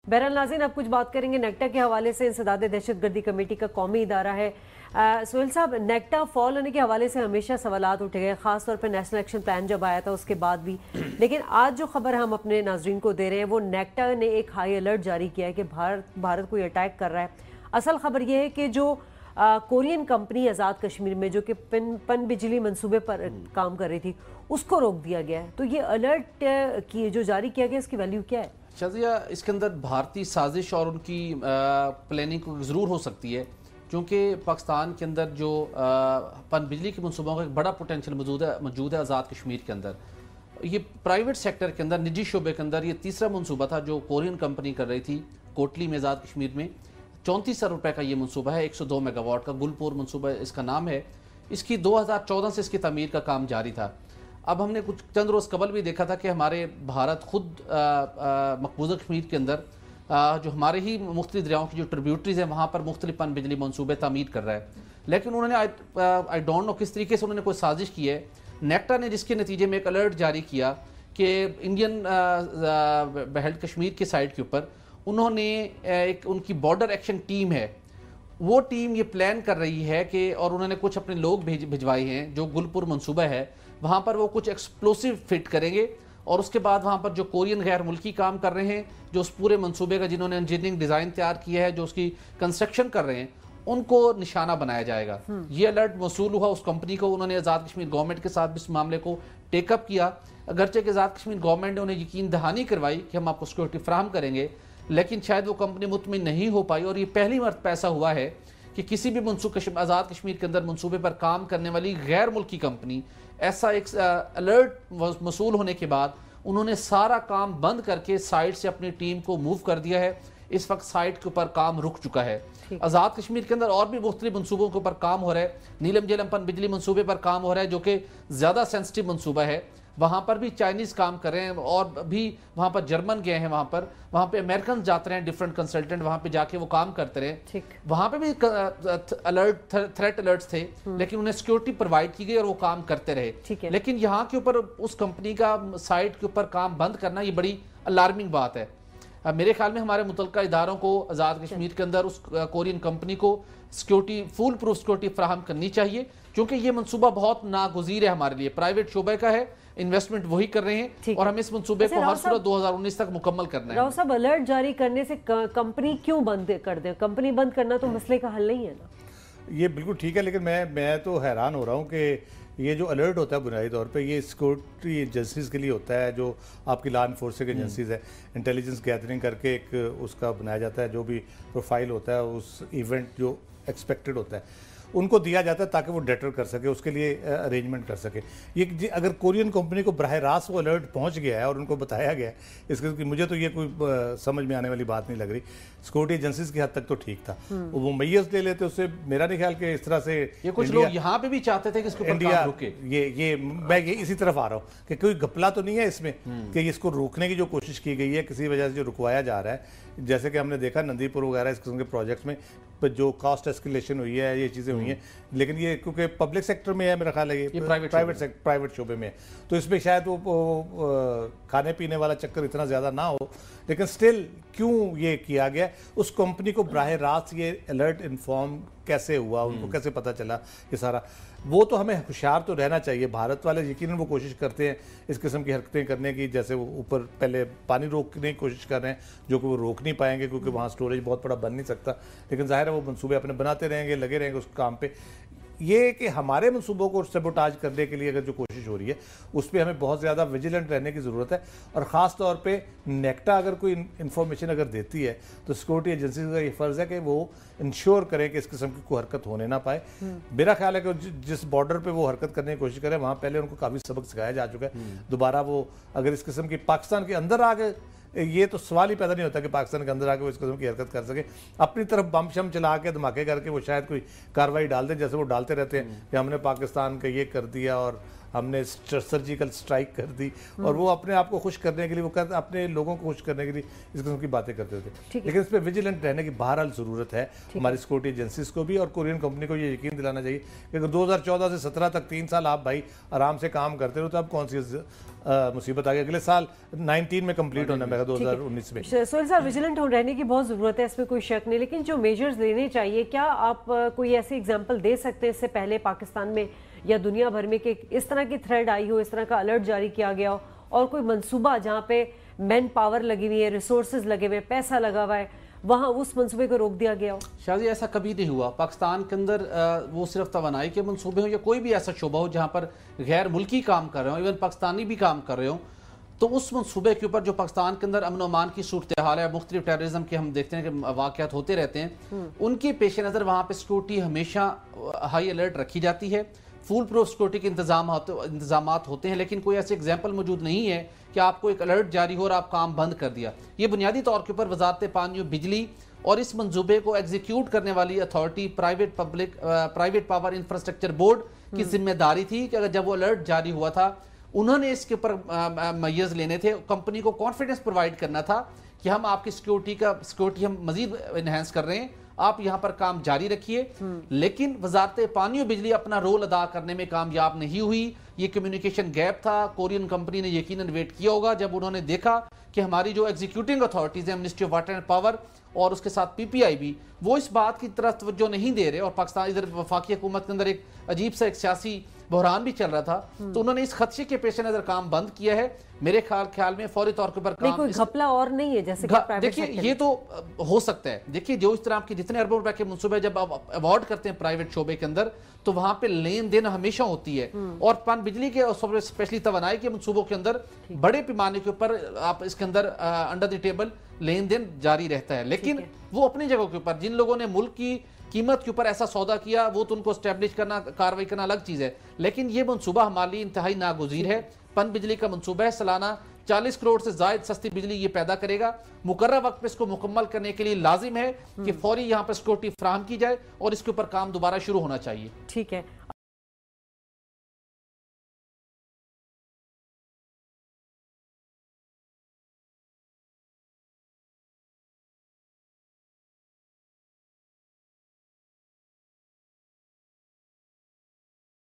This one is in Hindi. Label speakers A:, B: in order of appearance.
A: बहरहाल नाज़रीन, अब कुछ बात करेंगे नेक्टा के हवाले से। इंसदाद दहशतगर्दी कमेटी का कौमी इदारा है। सोहेल साहब, नेक्टा फॉल होने के हवाले से हमेशा सवालात उठे गए, खासतौर पर नेशनल एक्शन प्लान जब आया था उसके बाद भी। लेकिन आज जो खबर हम अपने नाजरीन को दे रहे हैं वो नेक्टा ने एक हाई अलर्ट जारी किया है कि भारत कोई अटैक कर रहा है। असल खबर यह है कि जो कोरियन कंपनी आज़ाद कश्मीर में जो कि पन बिजली मंसूबे पर काम कर रही थी उसको रोक दिया गया है। तो ये अलर्ट की जो जारी किया गया इसकी वैल्यू क्या है?
B: शाजिया, इसके अंदर भारतीय साजिश और उनकी प्लानिंग ज़रूर हो सकती है, क्योंकि पाकिस्तान के अंदर जो पन बिजली के मनसूबों का एक बड़ा पोटेंशियल मौजूद है आज़ाद कश्मीर के अंदर। ये प्राइवेट सेक्टर के अंदर, निजी शोबे के अंदर ये तीसरा मनसूबा था जो कोरियन कंपनी कर रही थी कोटली में आज़ाद कश्मीर में। 34 अरब रुपये का ये मनसूबा है, 102 मेगावाट का गुलपुर मनसूबा इसका नाम है। इसकी 2014 से इसकी तमीर का काम जारी था। अब हमने कुछ चंद रोज़ कबल भी देखा था कि हमारे भारत खुद मकबूजा कश्मीर के अंदर जो हमारे ही मुख्तलिफ दरियाओं की जो ट्रिब्यूटरीज हैं वहाँ पर मुख्तलिफ पन बिजली मनसूबे तामीर कर रहा है। लेकिन उन्होंने आई डोंट नो किस तरीके से उन्होंने कोई साजिश की है। नेक्टा ने जिसके नतीजे में एक अलर्ट जारी किया कि इंडियन बेल्ट कश्मीर के साइड के ऊपर उन्होंने एक उनकी बॉर्डर एक्शन टीम है, वो टीम ये प्लान कर रही है कि, और उन्होंने कुछ अपने लोग भिजवाए हैं जो गुलपुर मनसूबा है वहाँ पर वो कुछ एक्सप्लोसिव फिट करेंगे और उसके बाद वहाँ पर जो कोरियन गैर मुल्की काम कर रहे हैं, जो उस पूरे मनसूबे का जिन्होंने इंजीनियरिंग डिज़ाइन तैयार किया है, जो उसकी कंस्ट्रक्शन कर रहे हैं, उनको निशाना बनाया जाएगा। ये अलर्ट मौसूल हुआ उस कंपनी को। उन्होंने आज़ाद कश्मीर गवर्नमेंट के साथ भी इस मामले को टेकअप किया। अगरचे कि आज़ाद कश्मीर गवर्नमेंट ने उन्हें यकीन दहानी करवाई कि हम आपको सिक्योरिटी फ्राहम करेंगे, लेकिन शायद वो कंपनी मुतमिन नहीं हो पाई। और ये पहली मरतबा ऐसा हुआ है कि किसी भी आज़ाद कश्मीर के अंदर मनसूबे पर काम करने वाली गैर मुल्की कंपनी ऐसा एक अलर्ट मौसूल होने के बाद उन्होंने सारा काम बंद करके साइट से अपनी टीम को मूव कर दिया है। इस वक्त साइट के ऊपर काम रुक चुका है। आज़ाद कश्मीर के अंदर और भी मुख्तलिफ मनसूबों के ऊपर काम हो रहा है। नीलम झेलम पन बिजली मनसूबे पर काम हो रहा है जो कि ज़्यादा सेंसिटिव मनसूबा है। वहाँ पर भी चाइनीज़ काम कर रहे हैं और भी वहाँ पर जर्मन गए हैं, वहाँ पे अमेरिकन जाते रहे, डिफरेंट कंसल्टेंट वहाँ पे जाके वो काम करते रहे। वहाँ पे भी थ्रेट अलर्ट्स थे, लेकिन उन्हें सिक्योरिटी प्रोवाइड की गई और वो काम करते रहे। लेकिन यहाँ के ऊपर उस कंपनी का साइट के ऊपर काम बंद करना ये बड़ी अलार्मिंग बात है। मेरे ख्याल में हमारे मुतल्लिका इदारों को आज़ाद कश्मीर के अंदर उस कोरियन कंपनी को सिक्योरिटी, फुल प्रूफ सिक्योरिटी फ्राहम करनी चाहिए, क्योंकि ये मनसूबा बहुत नागुज़ीर है हमारे लिए। प्राइवेट शोबे का है, इन्वेस्टमेंट वही कर रहे हैं और हमें इस मनसूबे को हर सूरत 2019 तक मुकम्मल करना है।
A: राव साहब, अलर्ट जारी करने से कंपनी क्यों बंद कर दे? कंपनी बंद करना तो मसले का हल नहीं है ना।
C: ये बिल्कुल ठीक है, लेकिन मैं तो हैरान हो रहा हूँ कि ये जो अलर्ट होता है बुनियादी तौर पे ये सिक्योरिटी एजेंसीज़ के लिए होता है, जो आपकी लॉ इन्फोर्सिंग एजेंसीज़ है। इंटेलिजेंस गैदरिंग करके एक उसका बनाया जाता है, जो भी प्रोफाइल होता है उस इवेंट जो एक्सपेक्टेड होता है उनको दिया जाता है ताकि वो डेटर कर सके, उसके लिए अरेंजमेंट कर सके। ये अगर कोरियन कंपनी को बराह रास्त वो अलर्ट पहुंच गया है और उनको बताया गया है, इसके मुझे तो ये कोई समझ में आने वाली बात नहीं लग रही। सिक्योरिटी एजेंसीज की हद तक तो ठीक था, वो मुय्यस ले लेते, उससे मेरा नहीं ख्याल कि इस तरह से
B: ये कुछ लोग यहाँ पे भी चाहते थे कि इसको
C: इंडिया रुके। मैं ये इसी तरफ आ रहा हूँ कि कोई घपला तो नहीं है इसमें कि इसको रोकने की जो कोशिश की गई है किसी वजह से जो रुकवाया जा रहा है। जैसे कि हमने देखा नंदीपुर वगैरह इस किस्म के प्रोजेक्ट्स में जो कॉस्ट एस्केलेशन हुई है, ये चीज़ें हुई हैं, लेकिन ये क्योंकि पब्लिक सेक्टर में है, मेरा ख्याल है ये प्राइवेट शोबे में है, तो इसमें शायद वो खाने पीने वाला चक्कर इतना ज़्यादा ना हो। लेकिन स्टिल क्यों ये किया गया, उस कंपनी को बराह रास्त ये अलर्ट इन्फॉर्म कैसे हुआ, उनको कैसे पता चला ये सारा, वो तो हमें होशियार तो रहना चाहिए। भारत वाले यकीनन वो कोशिश करते हैं इस किस्म की हरकतें करने की, जैसे वो ऊपर पहले पानी रोकने की कोशिश कर रहे हैं जो कि वो रोक नहीं पाएंगे क्योंकि वहाँ स्टोरेज बहुत बड़ा बन नहीं सकता, लेकिन जाहिर है वो मनसूबे अपने बनाते रहेंगे, लगे रहेंगे उस काम पे। ये कि हमारे मनसूबों को सबोटाज करने के लिए अगर जो कोशिश हो रही है उस पर हमें बहुत ज़्यादा विजिलेंट रहने की ज़रूरत है। और ख़ास तौर पे नेक्टा अगर कोई इन्फॉर्मेशन अगर देती है तो सिक्योरिटी एजेंसी का ये फ़र्ज़ है कि वो इंश्योर करें कि इस किस्म की कोई हरकत होने ना पाए। मेरा ख्याल है कि जिस बॉर्डर पर वो हरकत करने की कोशिश करें वहाँ पहले उनको काफ़ी सबक सिखाया जा चुका है। दोबारा वो अगर इस किस्म की पाकिस्तान के अंदर आगे, ये तो सवाल ही पैदा नहीं होता कि पाकिस्तान के अंदर आके वो इस किस्म की हरकत कर सके, अपनी तरफ बम शम चला के धमाके करके वो शायद कोई कार्रवाई डाल दें, जैसे वो डालते रहते हैं कि हमने पाकिस्तान का ये कर दिया और हमने सर्जिकल स्ट्राइक कर दी, और वो अपने आप को खुश करने के लिए, वो अपने लोगों को खुश करने के लिए इस किस्म की बातें करते थे। लेकिन इस पर विजिलेंट रहने की बहरहाल ज़रूरत है हमारी सिक्योरिटी एजेंसीज को भी, और कोरियन कंपनी को ये यकीन दिलाना चाहिए कि अगर 2014 से 17 तक 3 साल आप भाई आराम से काम करते रहो तो अब कौन सी मुसीबत आ गई। अगले साल 19 में कंप्लीट होना है, 2019 में।
A: सोहेल साहब, विजिलेंट रहने की बहुत ज़रूरत है, इसमें कोई शक नहीं, लेकिन जो मेजर्स लेने चाहिए, क्या आप कोई ऐसी एग्जांपल दे सकते हैं इससे पहले पाकिस्तान में या दुनिया भर में कि इस तरह की थ्रेड आई हो, इस तरह का अलर्ट जारी किया गया हो, और कोई मंसूबा जहाँ पे मैन पावर लगी हुई है, रिसोर्सेज लगे हुए, पैसा लगा हुआ है, वहाँ उस मंसूबे को रोक दिया गया हो?
B: शायद ऐसा कभी नहीं हुआ पाकिस्तान के अंदर। वो सिर्फ तवानाई के मंसूबे हो या कोई भी ऐसा शोबा हो जहाँ पर गैर मुल्की काम कर रहे हो, इवन पाकिस्तानी भी काम कर रहे हो, तो उस मंसूबे के ऊपर जो पाकिस्तान के अंदर अमन अमान की सूरत हाल है, मुख्तलिफ टेररिज्म के हम देखते हैं कि वाक़यात होते रहते हैं, उनके पेश नज़र वहाँ पर सिक्योरिटी हमेशा हाई अलर्ट रखी जाती है, फुल प्रूफ सिक्योरिटी के इंतजाम होते हैं, लेकिन कोई ऐसे एग्जाम्पल मौजूद नहीं है कि आपको एक अलर्ट जारी हो और आप काम बंद कर दिया। ये बुनियादी तौर के ऊपर वजारत पानी, बिजली और इस मंसूबे को एग्जीक्यूट करने वाली authority private power infrastructure board की जिम्मेदारी थी कि अगर जब वो अलर्ट जारी हुआ था, उन्होंने इसके ऊपर मैयर्स लेने थे, कंपनी को कॉन्फिडेंस प्रोवाइड करना था कि हम आपकी सिक्योरिटी हम मजीद इनहेंस कर रहे हैं, आप यहां पर काम जारी रखिए। लेकिन वजारत पानी और बिजली अपना रोल अदा करने में कामयाब नहीं हुई। ये कम्युनिकेशन गैप था। कोरियन कंपनी ने यकीनन वेट किया होगा जब उन्होंने देखा कि हमारी जो एग्जीक्यूटिंग अथॉरिटीज हैं, ministry of water and power और उसके साथ पीपीआई भी, वो इस बात की तरफ तवज्जो नहीं दे रहे, और पाकिस्तान इधर वफाकी हुकूमत के अंदर एक अजीब सा एक सियासी बहरान भी चल रहा था, तो उन्होंने इस खदशे के पेश नजर काम बंद किया है। मेरे ख्याल में फौरी तौर के ऊपर काम,
A: कोई घपला और नहीं है जैसे
B: देखिए ये तो हो सकता है। देखिए जो इस तरह के जितने अरबों रुपए के मंसूबे जब आप अवॉर्ड करते हैं प्राइवेट शोबे के अंदर, तो वहां पे लेन देन हमेशा होती है, और पन बिजली के और स्पेशली तवानाई के मंसूबों के अंदर बड़े पैमाने के ऊपर आप इसके अंदर अंडर द टेबल लेन देन जारी रहता है। लेकिन वो अपनी जगह के ऊपर जिन लोगों ने मुल्क की कीमत के ऊपर ऐसा सौदा किया, वो तो उनको स्टैब्लिश करना, कार्रवाई करना अलग चीज है, लेकिन ये मंसूबा हमारे लिए इंतहाई नागुज़ीर है। पन बिजली का मंसूबा है, सालाना 40 करोड़ से ज्यादा सस्ती बिजली ये पैदा करेगा। मुकर्रर वक्त पे इसको मुकम्मल करने के लिए लाजिम है कि फौरी यहाँ पर सिक्योरिटी फ्राहम की जाए और इसके ऊपर काम दोबारा शुरू होना चाहिए।
A: ठीक है,